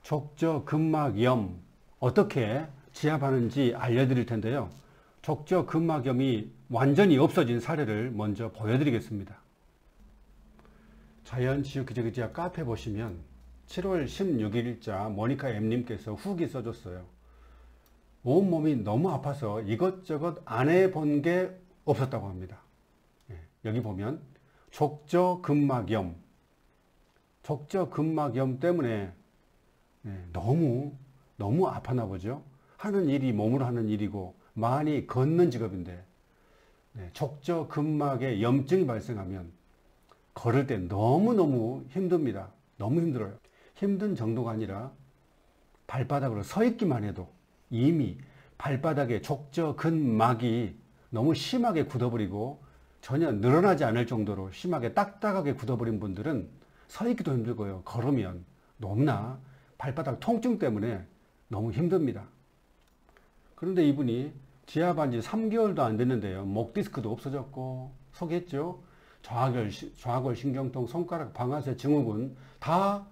족저근막염 어떻게 지압하는지 알려드릴 텐데요. 족저근막염이 완전히 없어진 사례를 먼저 보여드리겠습니다. 자연치유기저귀지압 카페 보시면 7월 16일자 모니카 M님께서 후기 써줬어요. 온몸이 너무 아파서 이것저것 안 해본 게 없었다고 합니다. 여기 보면 족저근막염 때문에 너무 아팠나 보죠. 하는 일이 몸으로 하는 일이고 많이 걷는 직업인데 족저근막에 염증이 발생하면 걸을 때 너무너무 힘듭니다. 너무 힘들어요. 힘든 정도가 아니라 발바닥으로 서 있기만 해도 이미 발바닥에 족저근막이 너무 심하게 굳어버리고 전혀 늘어나지 않을 정도로 심하게 딱딱하게 굳어버린 분들은 서 있기도 힘들고요. 걸으면 너무나 발바닥 통증 때문에 너무 힘듭니다. 그런데 이분이 지압한 지 3개월도 안 됐는데요. 목 디스크도 없어졌고 속했죠. 좌골 신경통, 손가락 방아쇠 증후군 다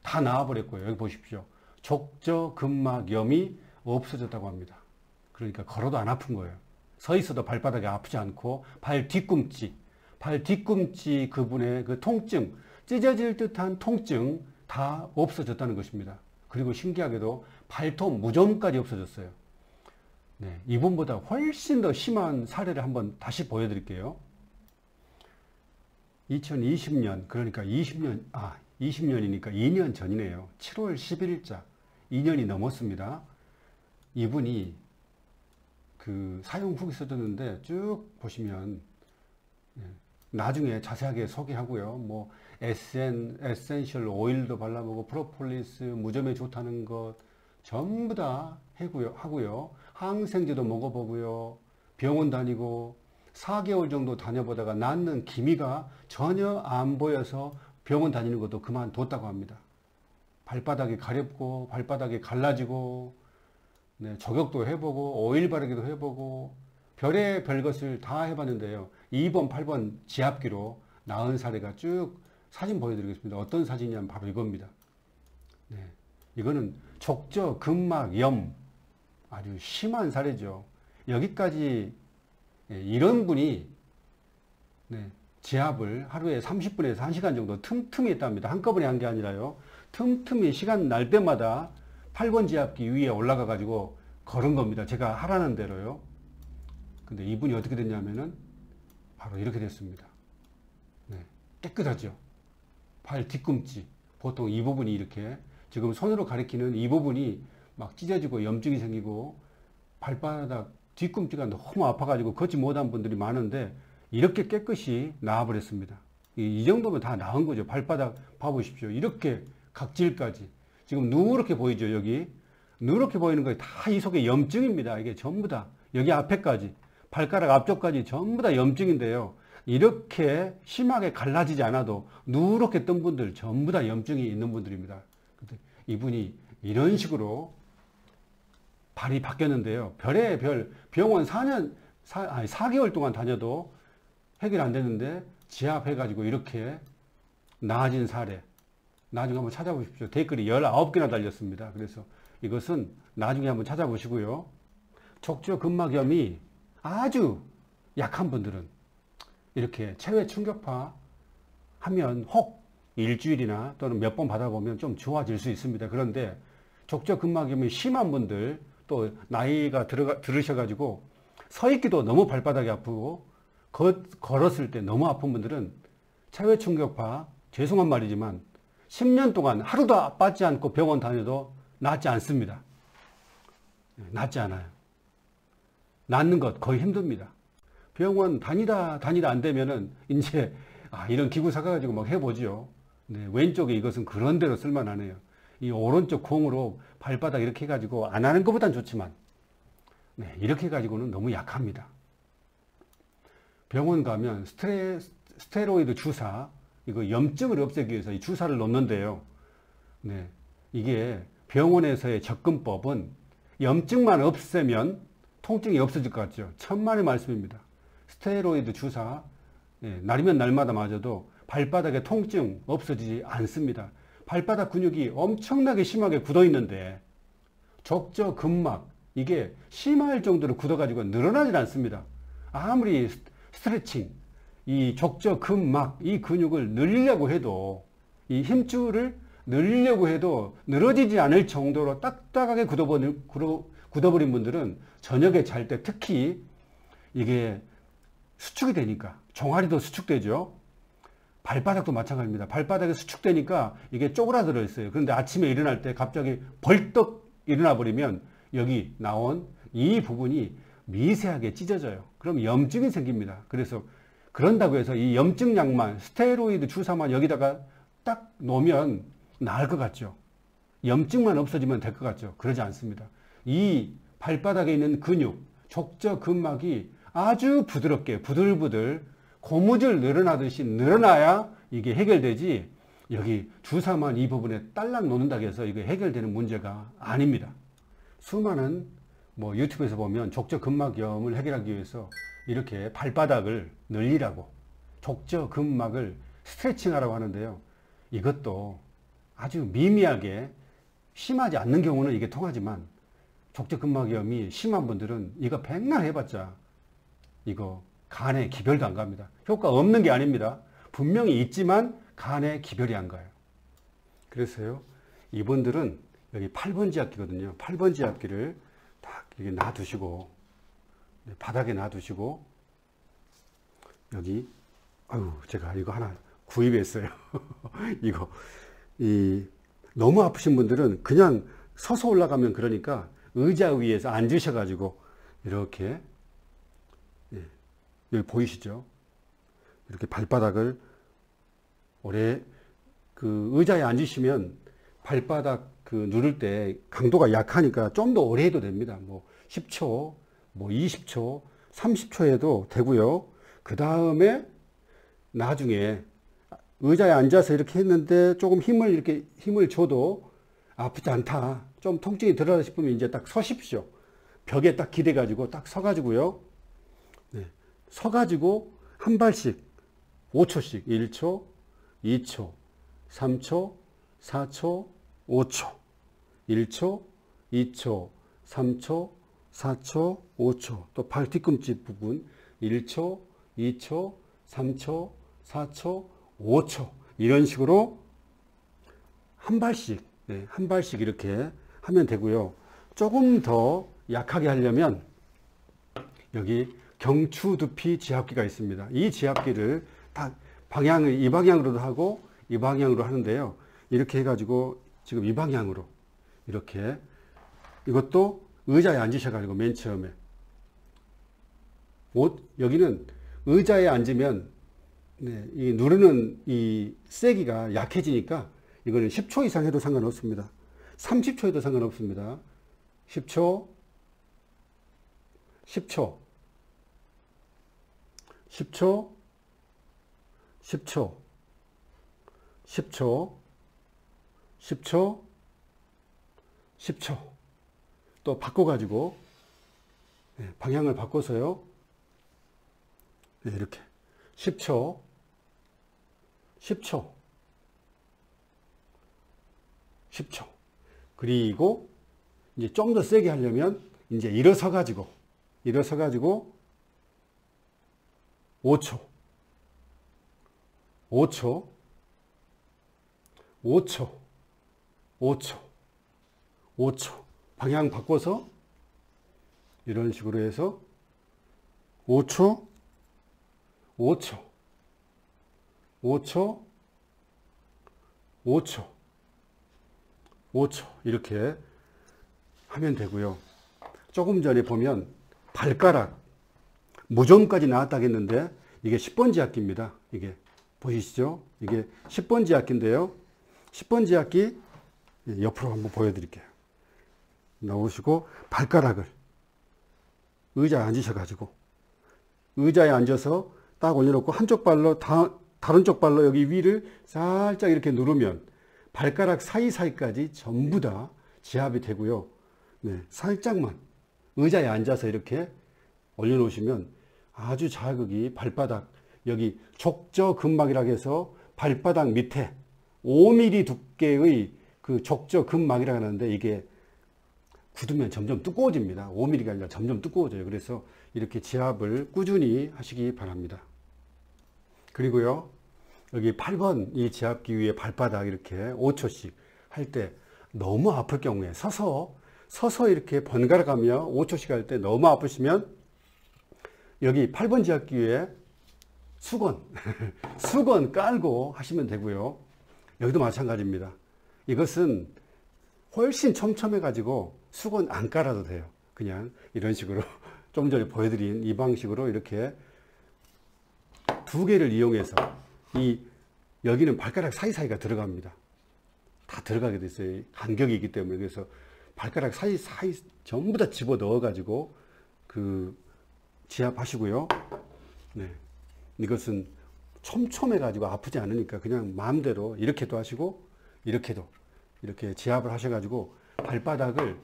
나아버렸고요. 여기 보십시오. 족저근막염이 없어졌다고 합니다. 그러니까 걸어도 안 아픈 거예요. 서 있어도 발바닥이 아프지 않고 발 뒤꿈치 그분의 그 통증, 찢어질 듯한 통증 다 없어졌다는 것입니다. 그리고 신기하게도 발톱 무좀까지 없어졌어요. 이분보다 훨씬 더 심한 사례를 한번 다시 보여드릴게요. 2020년, 그러니까 20년이니까 2년 전이네요. 7월 11일자 2년이 넘었습니다. 이분이 그 사용 후기 써줬는데 쭉 보시면 나중에 자세하게 소개하고요. 뭐 에센셜 오일도 발라보고 프로폴리스 무좀에 좋다는 것 전부 다 하고요. 항생제도 먹어보고요. 병원 다니고 4개월 정도 다녀보다가 낫는 기미가 전혀 안 보여서 병원 다니는 것도 그만뒀다고 합니다. 발바닥이 가렵고 발바닥이 갈라지고 저격도 해보고 오일 바르기도 해보고 별의 것을 다 해봤는데요. 2번, 8번 지압기로 나은 사례가 쭉 사진 보여드리겠습니다. 어떤 사진이냐면 바로 이겁니다. 이거는 족저근막염 아주 심한 사례죠. 여기까지 이런 분이 지압을 하루에 30분에서 1시간 정도 틈틈이 했답니다. 한꺼번에 한 게 아니라요. 틈틈이 시간 날 때마다 8번 지압기 위에 올라가 가지고 걸은 겁니다. 제가 하라는 대로요. 근데 이분이 어떻게 됐냐면은 바로 이렇게 됐습니다. 깨끗하죠. 발 뒤꿈치 보통 이 부분이 이렇게 지금 손으로 가리키는 이 부분이 막 찢어지고 염증이 생기고 발바닥 뒤꿈치가 너무 아파가지고 걷지 못한 분들이 많은데 이렇게 깨끗이 나아버렸습니다. 이 정도면 다 나은 거죠. 발바닥 봐보십시오. 이렇게 각질까지 지금 누렇게 보이죠. 여기 누렇게 보이는 거 다 이 속에 염증입니다. 이게 전부 다 여기 앞에까지 발가락 앞쪽까지 전부 다 염증인데요. 이렇게 심하게 갈라지지 않아도 누렇게 뜬 분들 전부 다 염증이 있는 분들입니다. 근데 이분이 이런 식으로 발이 바뀌었는데요. 별의 별 병원 4개월 동안 다녀도 해결 안 됐는데 지압해가지고 이렇게 나아진 사례. 나중에 한번 찾아보십시오. 댓글이 19개나 달렸습니다. 그래서 이것은 나중에 한번 찾아보시고요. 족저근막염이 아주 약한 분들은 이렇게 체외 충격파 하면 혹 일주일이나 또는 몇 번 받아보면 좀 좋아질 수 있습니다. 그런데 족저근막염이 심한 분들 또 나이가 들으셔가지고 서 있기도 너무 발바닥이 아프고 걸었을 때 너무 아픈 분들은 체외 충격파 죄송한 말이지만 10년 동안 하루도 빠지지 않고 병원 다녀도 낫지 않습니다. 낫지 않아요. 낫는 것 거의 힘듭니다. 병원 다니다 안 되면은 이제 이런 기구 사가지고 막 해보죠. 왼쪽에 이것은 그런 대로 쓸만하네요. 이 오른쪽 공으로 발바닥 이렇게 해가지고 안 하는 것보단 좋지만 이렇게 해가지고는 너무 약합니다. 병원 가면 스테로이드 주사 이거 염증을 없애기 위해서 이 주사를 놓는데요. 이게 병원에서의 접근법은 염증만 없애면 통증이 없어질 것 같죠. 천만의 말씀입니다. 스테로이드 주사 날이면 날마다 맞아도 발바닥에 통증 없어지지 않습니다. 발바닥 근육이 엄청나게 심하게 굳어 있는데 족저 근막 이게 심할 정도로 굳어가지고 늘어나질 않습니다. 아무리 스트레칭, 이 족저 근막 이 근육을 늘리려고 해도 이 힘줄을 늘리려고 해도 늘어지지 않을 정도로 딱딱하게 굳어버린 분들은 저녁에 잘 때 특히 이게 수축이 되니까 종아리도 수축되죠. 발바닥도 마찬가지입니다. 발바닥에 수축되니까 이게 쪼그라들어 있어요. 그런데 아침에 일어날 때 갑자기 벌떡 일어나 버리면 여기 나온 이 부분이 미세하게 찢어져요. 그럼 염증이 생깁니다. 그래서 그런다고 해서 이 염증약만 스테로이드 주사만 여기다가 딱 놓으면 나을 것 같죠. 염증만 없어지면 될 것 같죠. 그러지 않습니다. 이 발바닥에 있는 근육, 족저 근막이 아주 부드럽게 부들부들 고무줄 늘어나듯이 늘어나야 이게 해결되지, 여기 주사만 이 부분에 딸랑 놓는다고 해서 이게 해결되는 문제가 아닙니다. 수많은 유튜브에서 보면 족저 근막염을 해결하기 위해서 이렇게 발바닥을 늘리라고 족저 근막을 스트레칭하라고 하는데요. 이것도 아주 미미하게 심하지 않는 경우는 이게 통하지만 족저 근막염이 심한 분들은 이거 백날 해봤자 이거 간에 기별도 안 갑니다. 효과 없는 게 아닙니다. 분명히 있지만 간에 기별이 안 가요. 그래서요, 이분들은 여기 8번 지압기거든요. 8번 지압기를 딱 이렇게 놔두시고, 바닥에 놔두시고, 여기, 제가 이거 하나 구입했어요. 이거, 너무 아프신 분들은 그냥 서서 올라가면 그러니까 의자 위에서 앉으셔가지고, 이렇게, 여기 보이시죠? 이렇게 발바닥을 오래 의자에 앉으시면 발바닥 누를 때 강도가 약하니까 좀 더 오래 해도 됩니다. 10초, 20초, 30초 해도 되고요. 그 다음에 나중에 의자에 앉아서 이렇게 했는데 조금 힘을 줘도 아프지 않다. 좀 통증이 들어가다 싶으면 이제 딱 서십시오. 벽에 딱 기대가지고 딱 서가지고요. 서가지고 한 발씩 5초씩 1초, 2초, 3초, 4초, 5초 1초, 2초, 3초, 4초, 5초 또 발 뒤꿈치 부분 1초, 2초, 3초, 4초, 5초 이런 식으로 한 발씩 한 발씩 이렇게 하면 되고요. 조금 더 약하게 하려면 여기 경추두피 지압기가 있습니다. 이 지압기를 다 방향을 이 방향으로도 하고 이 방향으로 하는데요. 이렇게 해가지고 지금 이 방향으로 이렇게 이것도 의자에 앉으셔가지고 맨 처음에 여기는 의자에 앉으면 이 누르는 이 세기가 약해지니까 이거는 10초 이상 해도 상관없습니다. 30초 해도 상관없습니다. 10초, 10초, 10초, 10초, 10초, 10초, 10초. 또 바꿔가지고, 방향을 바꿔서요. 이렇게. 10초, 10초, 10초. 그리고 이제 좀 더 세게 하려면 이제 일어서가지고 5초, 5초, 5초, 5초, 5초. 방향 바꿔서 이런 식으로 해서 5초, 5초, 5초, 5초, 5초 이렇게 하면 되고요. 조금 전에 보면 발가락 무좀까지 나왔다겠는데 이게 10번 지압기입니다. 이게 보이시죠? 이게 10번 지압기인데요. 10번 지압기 옆으로 한번 보여드릴게요. 나오시고 발가락을 의자에 앉으셔가지고 의자에 앉아서 딱 올려놓고 한쪽 발로 다른 쪽 발로 여기 위를 살짝 이렇게 누르면 발가락 사이사이까지 전부 다 지압이 되고요. 살짝만 의자에 앉아서 이렇게 올려놓으시면 아주 자극이 발바닥 여기 족저 근막이라고 해서 발바닥 밑에 5mm 두께의 그 적조 금막이라고 하는데 이게 굳으면 점점 두꺼워집니다. 5mm가 아니라 점점 두꺼워져요. 그래서 이렇게 지압을 꾸준히 하시기 바랍니다. 그리고요, 여기 8번 이 지압기 위에 발바닥 이렇게 5초씩 할 때 너무 아플 경우에 서서 이렇게 번갈아 가며 5초씩 할 때 너무 아프시면 여기 8번 지압기 위에 수건 깔고 하시면 되고요. 여기도 마찬가지입니다. 이것은 훨씬 촘촘해 가지고 수건 안 깔아도 돼요. 그냥 이런 식으로 좀 전에 보여드린 이 방식으로 이렇게 두 개를 이용해서 여기는 발가락 사이사이가 들어갑니다. 다 들어가게 돼 있어요. 간격이 있기 때문에. 그래서 발가락 사이사이 전부 다 집어 넣어 가지고 그 지압하시고요. 네. 이것은 촘촘해 가지고 아프지 않으니까 그냥 마음대로 이렇게도 하시고 이렇게도 이렇게 지압을 하셔 가지고 발바닥을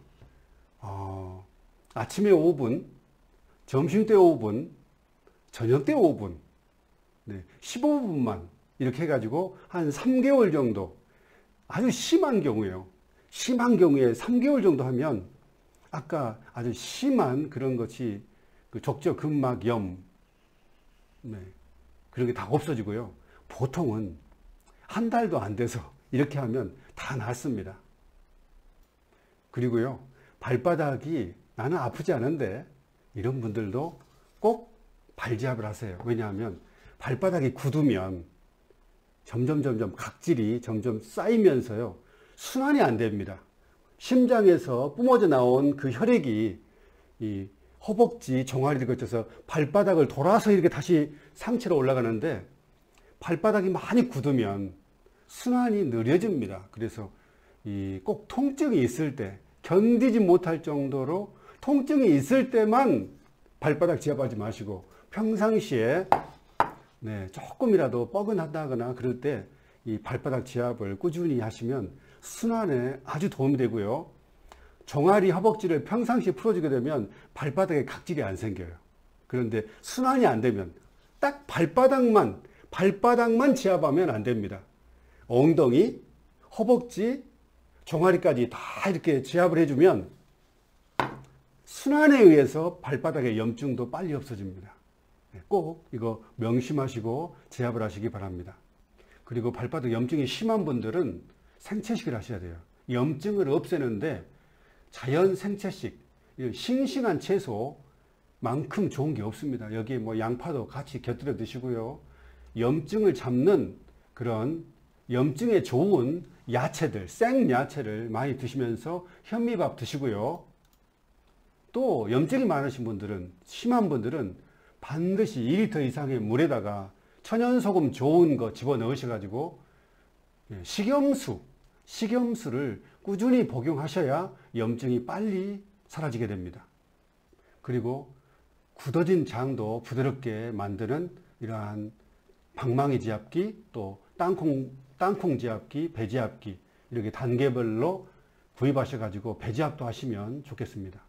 아침에 5분, 점심때 5분, 저녁때 5분, 네, 15분만 이렇게 해가지고 한 3개월 정도, 아주 심한 경우에요. 심한 경우에 3개월 정도 하면 아까 아주 심한 그런 것이 그 적조 근막염, 네, 그런 게 다 없어지고요. 보통은 한 달도 안 돼서 이렇게 하면 다 낫습니다. 그리고요, 발바닥이 나는 아프지 않은데 이런 분들도 꼭 발지압을 하세요. 왜냐하면 발바닥이 굳으면 점점 각질이 점점 쌓이면서요, 순환이 안 됩니다. 심장에서 뿜어져 나온 그 혈액이 이 허벅지 종아리를 거쳐서 발바닥을 돌아서 이렇게 다시 상체로 올라가는데 발바닥이 많이 굳으면 순환이 느려집니다. 그래서 꼭 통증이 있을 때, 견디지 못할 정도로 통증이 있을 때만 발바닥 지압하지 마시고 평상시에 네, 조금이라도 뻐근하다거나 그럴 때 이 발바닥 지압을 꾸준히 하시면 순환에 아주 도움이 되고요. 종아리 허벅지를 평상시에 풀어주게 되면 발바닥에 각질이 안 생겨요. 그런데 순환이 안 되면 딱 발바닥만 지압하면 안 됩니다. 엉덩이, 허벅지, 종아리까지 다 이렇게 지압을 해주면 순환에 의해서 발바닥의 염증도 빨리 없어집니다. 꼭 이거 명심하시고 지압을 하시기 바랍니다. 그리고 발바닥 염증이 심한 분들은 생채식을 하셔야 돼요. 염증을 없애는데 자연 생채식, 싱싱한 채소만큼 좋은 게 없습니다. 여기에 뭐 양파도 같이 곁들여 드시고요. 염증을 잡는 그런 염증에 좋은 야채들, 생야채를 많이 드시면서 현미밥 드시고요. 또 염증이 많으신 분들은, 심한 분들은 반드시 2리터 이상의 물에다가 천연소금 좋은 거 집어넣으셔가지고 식염수를 꾸준히 복용하셔야 염증이 빨리 사라지게 됩니다. 그리고 굳어진 장도 부드럽게 만드는 이러한 방망이 지압기, 또 땅콩 지압기, 배 지압기 이렇게 단계별로 구입하셔가지고 배 지압도 하시면 좋겠습니다.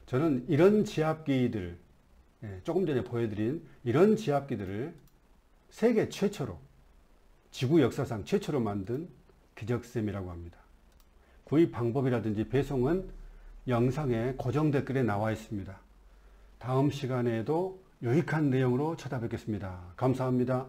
저는 이런 지압기들, 조금 전에 보여드린 이런 지압기들을 세계 최초로, 지구 역사상 최초로 만든 기적쌤이라고 합니다. 구입 방법이라든지 배송은 영상에 고정 댓글에 나와 있습니다. 다음 시간에도 유익한 내용으로 찾아뵙겠습니다. 감사합니다.